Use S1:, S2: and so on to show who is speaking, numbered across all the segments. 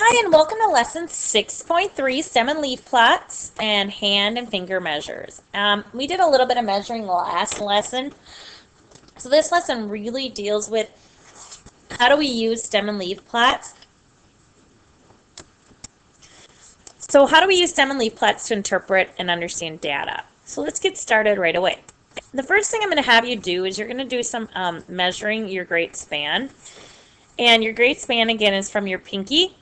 S1: Hi, and welcome to lesson 6.3, stem and leaf plots and hand and finger measures. We did a little bit of measuring last lesson. So this lesson really deals with how do we use stem and leaf plots. So how do we use stem and leaf plots to interpret and understand data? So let's get started right away. The first thing I'm going to have you do is you're going to do some measuring your great span. And your great span, again, is from your pinky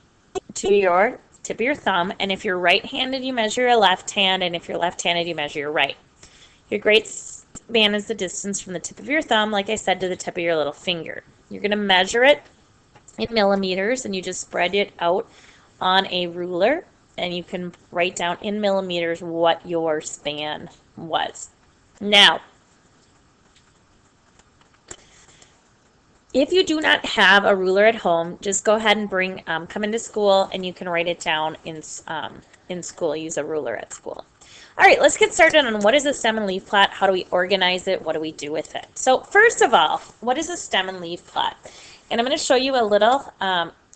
S1: to your tip of your thumb. And if you're right-handed, you measure your left hand. And if you're left-handed, you measure your right. Your great span is the distance from the tip of your thumb, like I said, to the tip of your little finger. You're going to measure it in millimeters, and you just spread it out on a ruler. And you can write down in millimeters what your span was. Now, if you do not have a ruler at home, just go ahead and come into school, and you can write it down in school. Use a ruler at school. All right, let's get started on what is a stem and leaf plot. How do we organize it? What do we do with it? So first of all, what is a stem and leaf plot? And I'm going to show you a little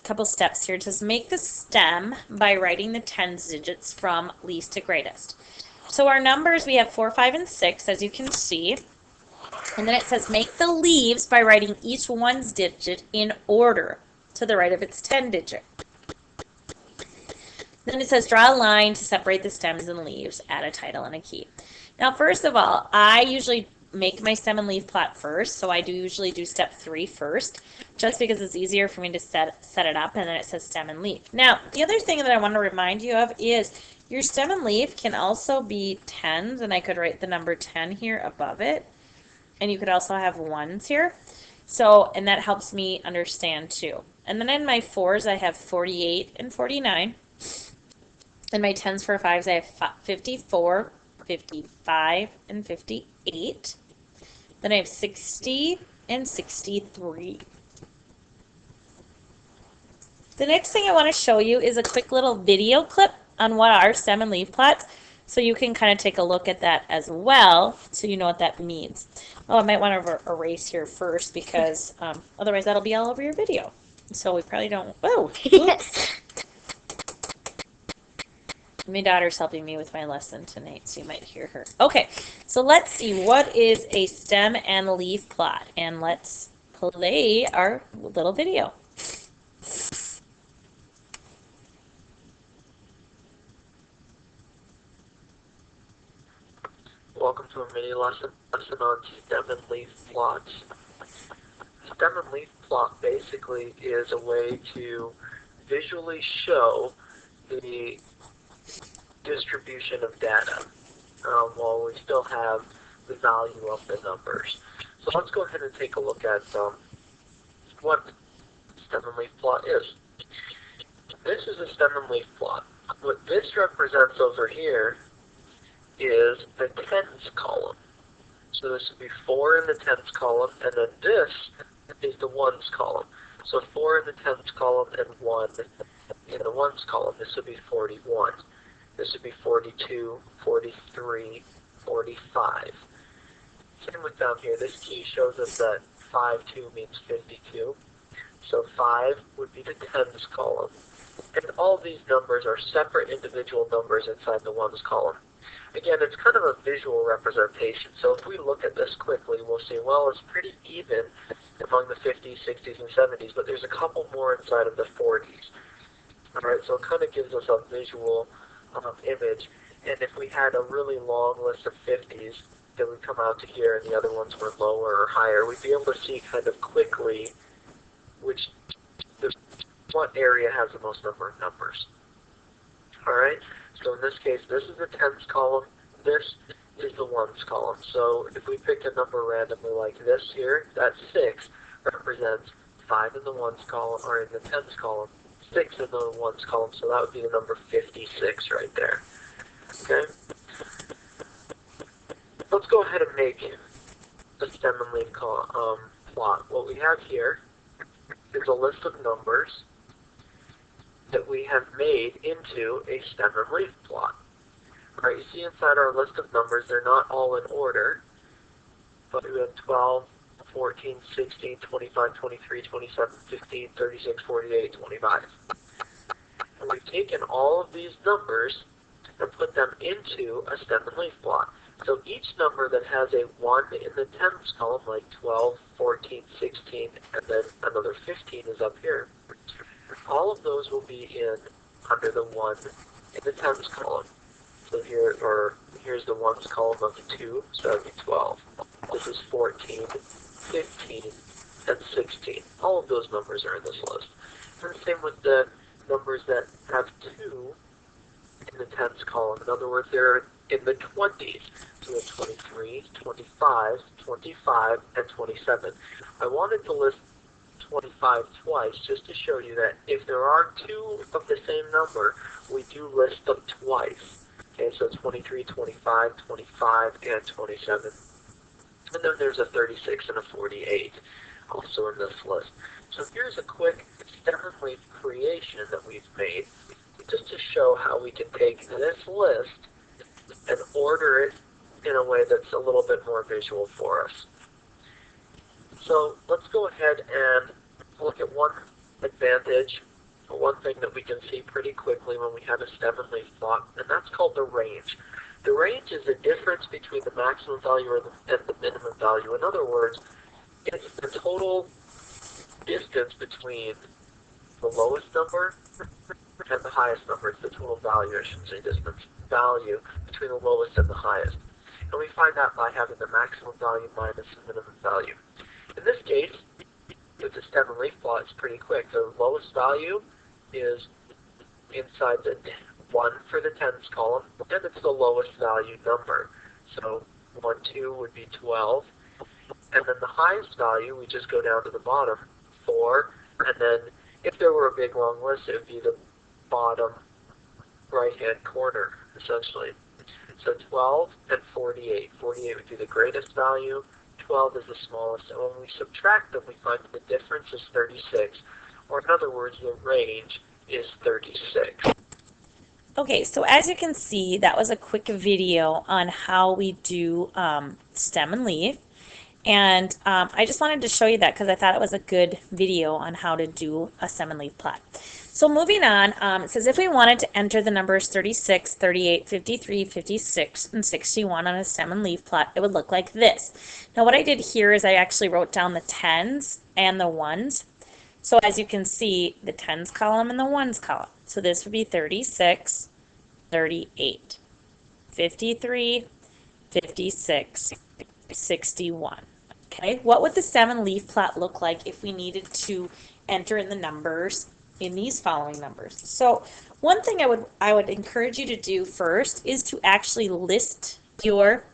S1: couple steps here. Just make the stem by writing the tens digits from least to greatest. So our numbers, we have 4, 5, and 6, as you can see. And then it says make the leaves by writing each one's digit in order to the right of its 10 digit. Then it says draw a line to separate the stems and leaves, add a title and a key. Now, first of all, I usually make my stem and leaf plot first, so I usually do step 3 first, just because it's easier for me to set it up, and then it says stem and leaf. Now, the other thing that I want to remind you of is your stem and leaf can also be tens, and I could write the number 10 here above it. And you could also have ones here. So, and that helps me understand too. And then in my fours, I have 48 and 49. And my tens for fives, I have 54, 55, and 58. Then I have 60 and 63. The next thing I want to show you is a quick little video clip on what are stem and leaf plots. So you can kind of take a look at that as well, so you know what that means. Oh, I might want to erase here first, because otherwise that'll be all over your video. So we probably don't. Oh, oops. My daughter's helping me with my lesson tonight, so you might hear her. Okay, so let's see, what is a stem and leaf plot? And let's play our little video.
S2: Welcome to a mini lesson on stem and leaf plots. Stem and leaf plot basically is a way to visually show the distribution of data while we still have the value of the numbers. So let's go ahead and take a look at what stem and leaf plot is. This is a stem and leaf plot. What this represents over here is the tens column. So this would be 4 in the tens column, and then this is the ones column. So 4 in the tens column and 1 in the ones column. This would be 41. This would be 42, 43, 45. Same with down here. This key shows us that 5-2 means 52. So 5 would be the tens column. And all these numbers are separate individual numbers inside the ones column. Again, it's kind of a visual representation. So if we look at this quickly, we'll see, well, it's pretty even among the 50s, 60s, and 70s, but there's a couple more inside of the 40s. All right, so it kind of gives us a visual image. And if we had a really long list of 50s that would come out to here and the other ones were lower or higher, we'd be able to see kind of quickly what area has the most number of numbers. All right? So in this case, this is the tens column, this is the ones column. So if we pick a number randomly like this here, that 6 represents 5 in the ones column, or in the tens column, 6 in the ones column, so that would be the number 56 right there. Okay? Let's go ahead and make the stem and leaf plot. What we have here is a list of numbers that we have made into a stem and leaf plot. All right, you see inside our list of numbers, they're not all in order, but we have 12, 14, 16, 25, 23, 27, 15, 36, 48, 25. And we've taken all of these numbers and put them into a stem and leaf plot. So each number that has a 1 in the tens column, like 12, 14, 16, and then another 15 is up here, all of those will be under the 1 in the tens column. So here's the ones column of 2, so that would be 12. This is 14, 15, and 16. All of those numbers are in this list. And the same with the numbers that have 2 in the tens column. In other words, they're in the 20s. So we have 23, 25, 25, and 27. I wanted to list 25 twice just to show you that if there are 2 of the same number, we do list them twice. Okay, so 23, 25, 25, and 27. And then there's a 36 and a 48 also in this list. So here's a quick stem and leaf creation that we've made just to show how we can take this list and order it in a way that's a little bit more visual for us. So let's go ahead and look at one advantage, or one thing that we can see pretty quickly when we have a stem and leaf plot, and that's called the range. The range is the difference between the maximum value and the minimum value. In other words, it's the total distance between the lowest number and the highest number. It's the total value, I shouldn't say distance, value between the lowest and the highest. And we find that by having the maximum value minus the minimum value. In this case, with the stem and leaf plot, it's pretty quick. The lowest value is inside the 1 for the tens column, and it's the lowest value number. So 1, 2 would be 12. And then the highest value, we just go down to the bottom, 4. And then if there were a big long list, it would be the bottom right-hand corner, essentially. So 12 and 48. 48 would be the greatest value. 12 is the smallest. And when we subtract them, we find that the difference is 36. Or in other words, the range is 36.
S1: Okay, so as you can see, that was a quick video on how we do stem and leaf. And I just wanted to show you that because I thought it was a good video on how to do a stem and leaf plot. So moving on, it says if we wanted to enter the numbers 36, 38, 53, 56, and 61 on a stem and leaf plot, it would look like this. Now what I did here is I actually wrote down the tens and the ones. So as you can see, the tens column and the ones column. So this would be 36, 38, 53, 56, 61. Okay, what would the stem and leaf plot look like if we needed to enter in the numbers in these following numbers? So one thing I would encourage you to do first is to actually list your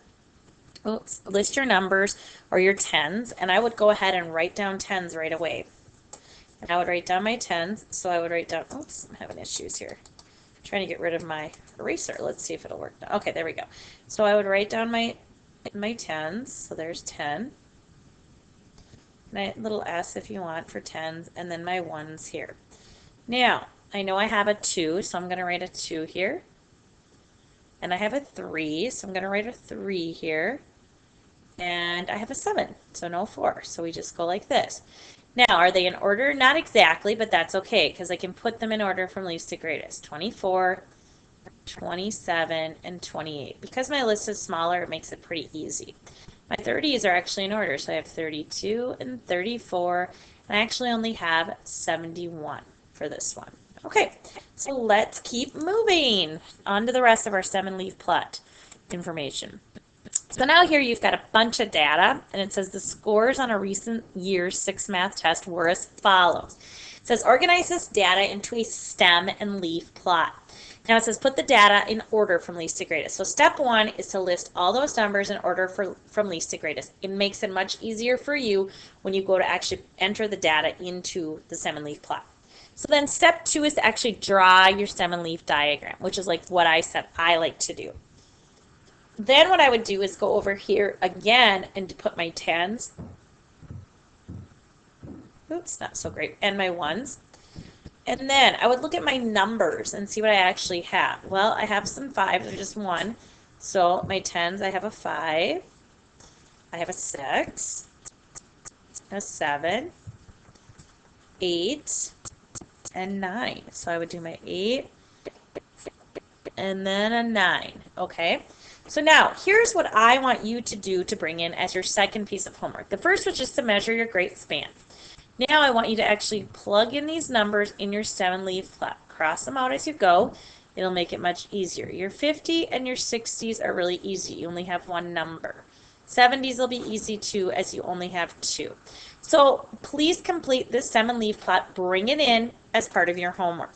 S1: numbers or your tens, and I would go ahead and write down tens right away. And I would write down my tens, so I would write down, oops, I'm having issues here. I'm trying to get rid of my eraser. Let's see if it'll work now. Okay, there we go. So I would write down my tens, so there's 10. My little s if you want for tens, and then my ones here. Now, I know I have a 2, so I'm going to write a 2 here. And I have a 3, so I'm going to write a 3 here. And I have a 7, so no 4. So we just go like this. Now, are they in order? Not exactly, but that's okay, because I can put them in order from least to greatest. 24, 27, and 28. Because my list is smaller, it makes it pretty easy. My 30s are actually in order, so I have 32 and 34, and I actually only have 71 for this one. Okay, so let's keep moving on to the rest of our stem and leaf plot information. So now here you've got a bunch of data, and it says the scores on a recent year's 6 math test were as follows. It says organize this data into a stem and leaf plot. Now it says put the data in order from least to greatest. So step 1 is to list all those numbers in order from least to greatest. It makes it much easier for you when you go to actually enter the data into the stem and leaf plot. So then step 2 is to actually draw your stem and leaf diagram, which is like what I said I like to do. Then what I would do is go over here again and to put my tens. Oops, not so great. And my ones. And then I would look at my numbers and see what I actually have. Well, I have some 5s, or just 1. So my tens, I have a 5. I have a 6. A 7. 8. and 9. So I would do my 8 and then a 9. Okay. So now here's what I want you to do to bring in as your second piece of homework. The first was just to measure your great span. Now I want you to actually plug in these numbers in your stem and leaf plot. Cross them out as you go. It'll make it much easier. Your 50 and your 60s are really easy. You only have one number. 70s will be easy too, as you only have 2. So please complete this stem and leaf plot. Bring it in as part of your homework.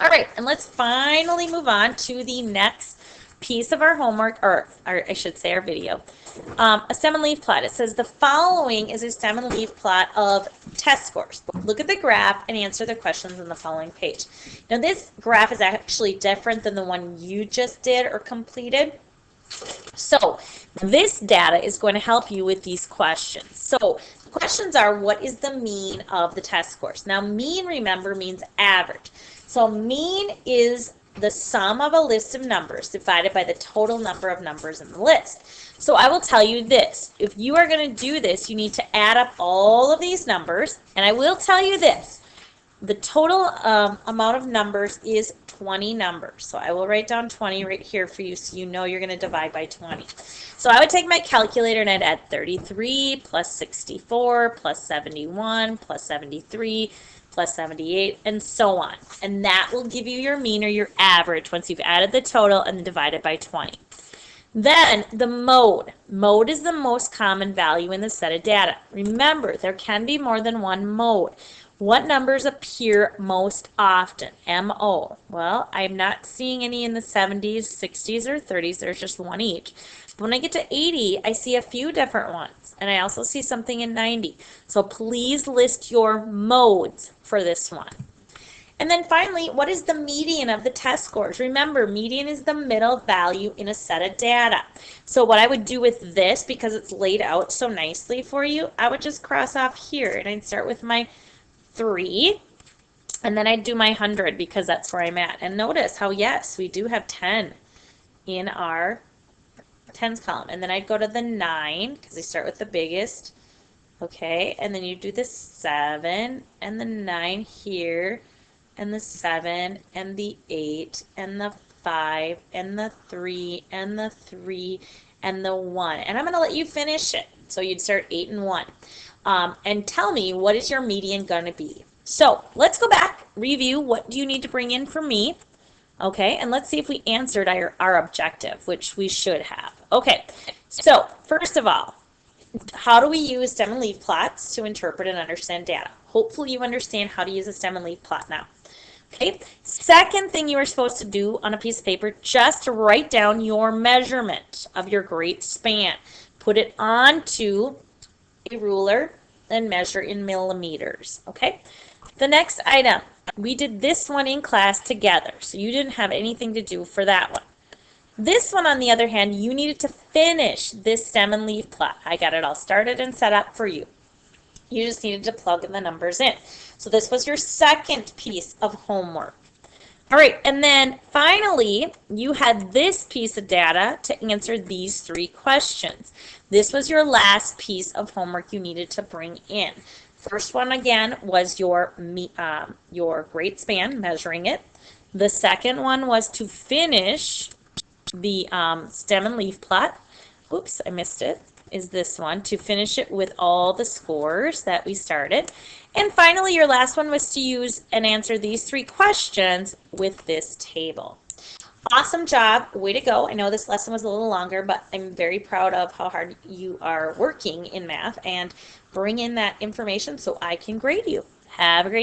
S1: All right, and let's finally move on to the next piece of our homework, or I should say our video. A stem and leaf plot. It says the following is a stem and leaf plot of test scores. Look at the graph and answer the questions in the following page. Now this graph is actually different than the one you just did or completed. So this data is going to help you with these questions. So the questions are, what is the mean of the test scores? Now mean, remember, means average. So mean is the sum of a list of numbers divided by the total number of numbers in the list. So I will tell you this. If you are going to do this, you need to add up all of these numbers. And I will tell you this. The total amount of numbers is 20 numbers. So I will write down 20 right here for you so you know you're going to divide by 20. So I would take my calculator and I'd add 33 plus 64 plus 71 plus 73 plus 78 and so on. And that will give you your mean or your average once you've added the total and divided by 20. Then the mode. Mode is the most common value in the set of data. Remember, there can be more than one mode. What numbers appear most often? MO. Well, I'm not seeing any in the 70s, 60s, or 30s. There's just one each. But when I get to 80, I see a few different ones. And I also see something in 90. So please list your modes for this one. And then finally, what is the median of the test scores? Remember, median is the middle value in a set of data. So what I would do with this, because it's laid out so nicely for you, I would just cross off here. And I'd start with my 3, and then I'd do my 100 because that's where I'm at. And notice how, yes, we do have 10 in our tens column. And then I'd go to the 9 because I start with the biggest. Okay, and then you do the 7 and the 9 here, and the 7 and the 8 and the 5 and the 3 and the 3 and the 1. And I'm going to let you finish it. So you'd start 8 and 1. And tell me, what is your median going to be? So let's go back, review, what do you need to bring in for me? Okay, and let's see if we answered our objective, which we should have. Okay, so first of all, how do we use stem and leaf plots to interpret and understand data? Hopefully you understand how to use a stem and leaf plot now. Okay, second thing you are supposed to do on a piece of paper, just write down your measurement of your great span. Put it onto a ruler and measure in millimeters. Okay, the next item, we did this one in class together, so you didn't have anything to do for that one. This one, on the other hand, you needed to finish this stem and leaf plot. I got it all started and set up for you. You just needed to plug in the numbers in. So this was your second piece of homework. All right, and then finally, you had this piece of data to answer these 3 questions. This was your last piece of homework you needed to bring in. First one, again, was your great span, measuring it. The second one was to finish the stem and leaf plot. Oops, I missed it. Is this one, to finish it with all the scores that we started. And finally, your last one was to use and answer these 3 questions with this table. Awesome job. Way to go. I know this lesson was a little longer, but I'm very proud of how hard you are working in math, and bring in that information so I can grade you. Have a great evening.